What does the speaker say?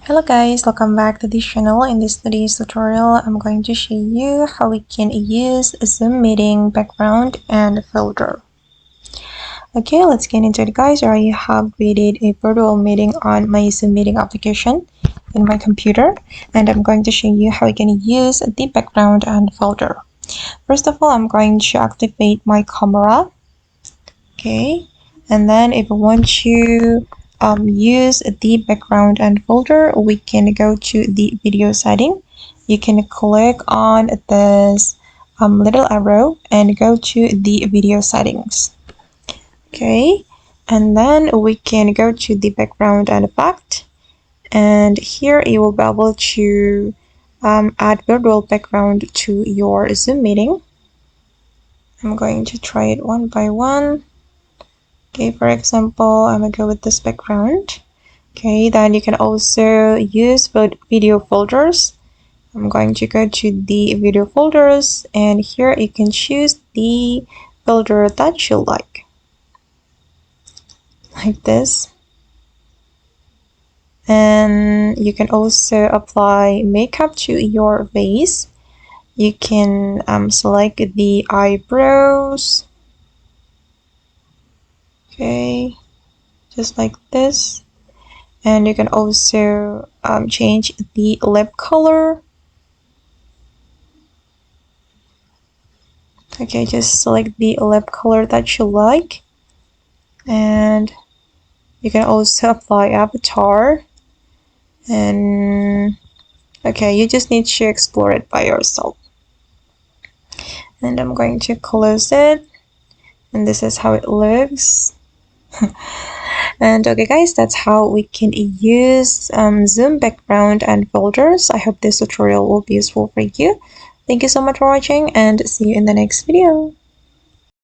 Hello guys, welcome back to this channel. In this today's tutorial, I'm going to show you how we can use a Zoom meeting background and filter. Okay, let's get into it guys. I have created a virtual meeting on my Zoom meeting application in my computer, and I'm going to show you how we can use the background and filter. First of all, I'm going to activate my camera. Okay, and then if I want to use the background and folder, we can go to the video setting. You can click on this little arrow and go to the video settings. Okay, and then we can go to the background and effect, and here you will be able to add virtual background to your Zoom meeting. I'm going to try it one by one. Okay, for example, I'm gonna go with this background. Okay, then you can also use video folders. I'm going to go to the video folders, and here you can choose the folder that you like this. And you can also apply makeup to your face. You can select the eyebrows. Okay, just like this. And you can also change the lip color. Okay, just select the lip color that you like, and you can also apply avatar. And okay, you just need to explore it by yourself. And I'm going to close it, and this is how it looks. And okay guys, that's how we can use Zoom background and folders. I hope this tutorial will be useful for you. Thank you so much for watching, and see you in the next video.